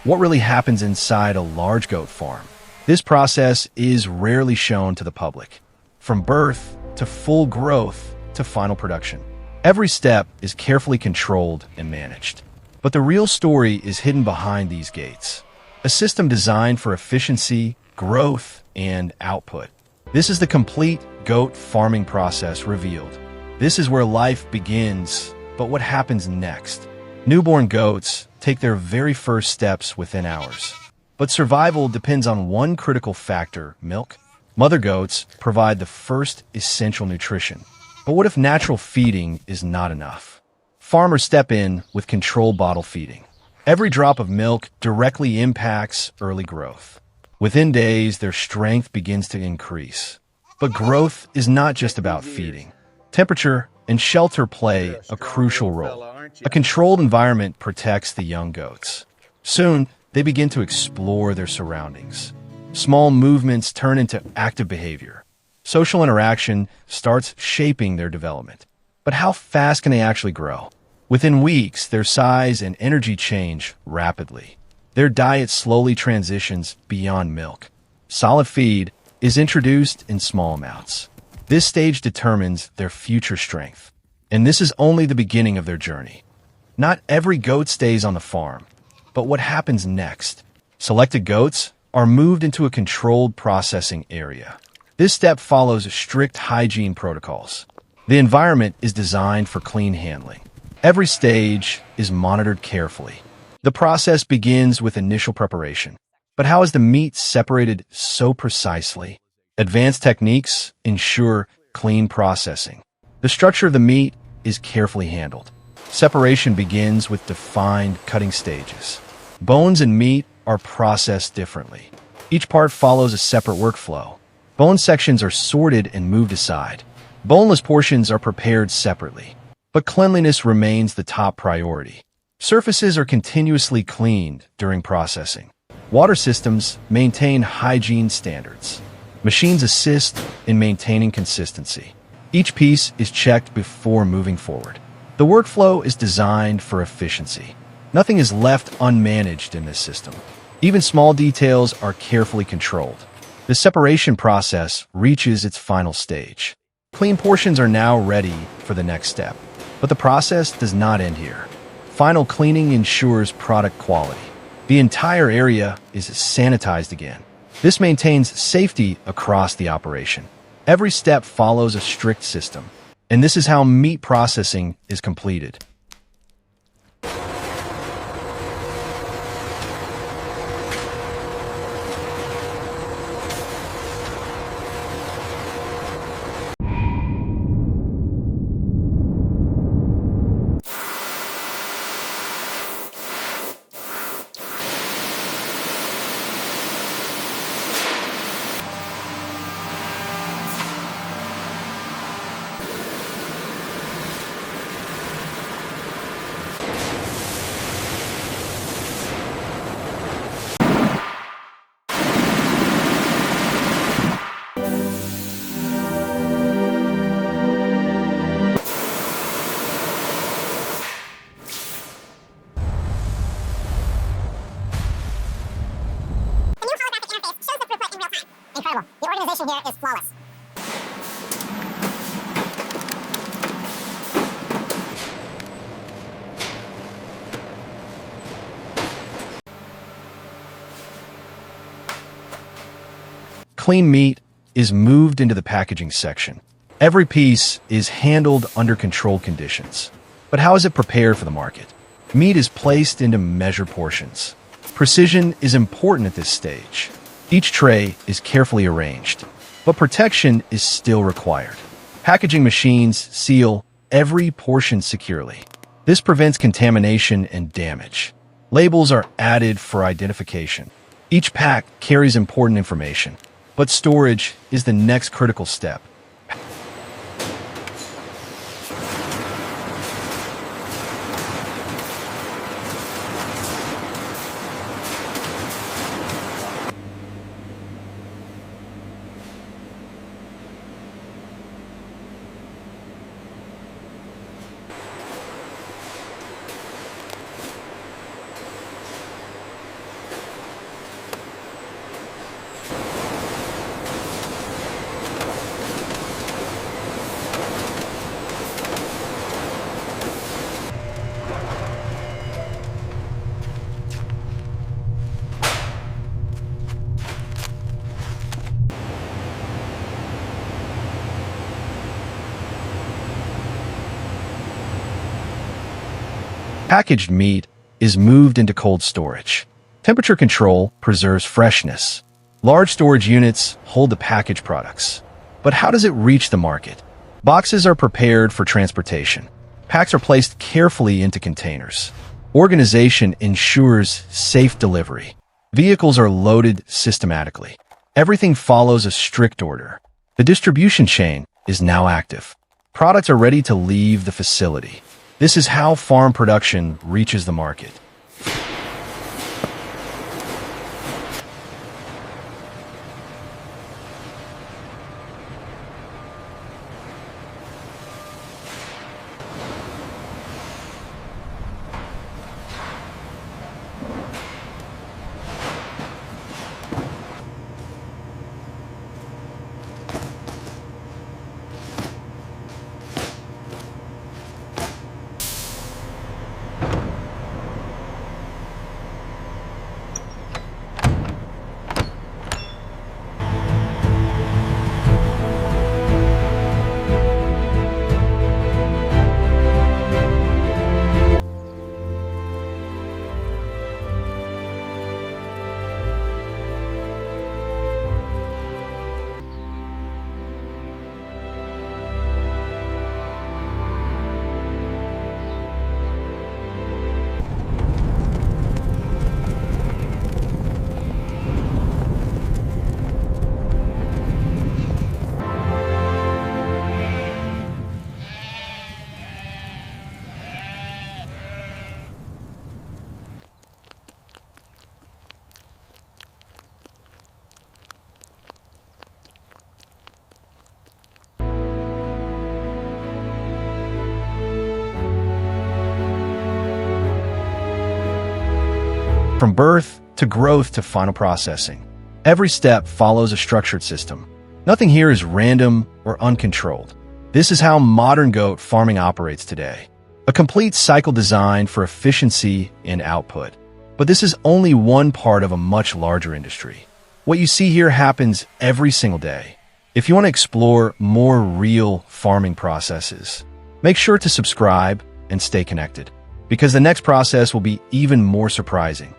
What really happens inside a large goat farm? This process is rarely shown to the public. From birth to full growth to final production, every step is carefully controlled and managed. But the real story is hidden behind these gates. A system designed for efficiency, growth, and output. This is the complete goat farming process revealed. This is where life begins, but what happens next? Newborn goats take their very first steps within hours. But survival depends on one critical factor: milk. Mother goats provide the first essential nutrition. But what if natural feeding is not enough? Farmers step in with controlled bottle feeding. Every drop of milk directly impacts early growth. Within days, their strength begins to increase. But growth is not just about feeding. Temperature and shelter play a crucial role. A controlled environment protects the young goats. Soon, they begin to explore their surroundings. Small movements turn into active behavior. Social interaction starts shaping their development. But how fast can they actually grow? Within weeks, their size and energy change rapidly. Their diet slowly transitions beyond milk. Solid feed is introduced in small amounts. This stage determines their future strength. And this is only the beginning of their journey. Not every goat stays on the farm. But what happens next? Selected goats are moved into a controlled processing area. This step follows strict hygiene protocols. The environment is designed for clean handling. Every stage is monitored carefully. The process begins with initial preparation. But how is the meat separated so precisely? Advanced techniques ensure clean processing. The structure of the meat is carefully handled. Separation begins with defined cutting stages. Bones and meat are processed differently. Each part follows a separate workflow. Bone sections are sorted and moved aside. Boneless portions are prepared separately. But cleanliness remains the top priority. Surfaces are continuously cleaned during processing. Water systems maintain hygiene standards. Machines assist in maintaining consistency. Each piece is checked before moving forward. The workflow is designed for efficiency. Nothing is left unmanaged in this system. Even small details are carefully controlled. The separation process reaches its final stage. Clean portions are now ready for the next step. But the process does not end here. Final cleaning ensures product quality. The entire area is sanitized again. This maintains safety across the operation. Every step follows a strict system. And this is how meat processing is completed. Incredible. The organization here is flawless. Clean meat is moved into the packaging section. Every piece is handled under controlled conditions. But how is it prepared for the market? Meat is placed into measured portions. Precision is important at this stage. Each tray is carefully arranged, but protection is still required. Packaging machines seal every portion securely. This prevents contamination and damage. Labels are added for identification. Each pack carries important information, but storage is the next critical step. Packaged meat is moved into cold storage. Temperature control preserves freshness. Large storage units hold the packaged products. But how does it reach the market? Boxes are prepared for transportation. Packs are placed carefully into containers. Organization ensures safe delivery. Vehicles are loaded systematically. Everything follows a strict order. The distribution chain is now active. Products are ready to leave the facility. This is how farm production reaches the market. From birth to growth to final processing, every step follows a structured system. Nothing here is random or uncontrolled. This is how modern goat farming operates today. A complete cycle designed for efficiency and output. But this is only one part of a much larger industry. What you see here happens every single day. If you want to explore more real farming processes, make sure to subscribe and stay connected, because the next process will be even more surprising.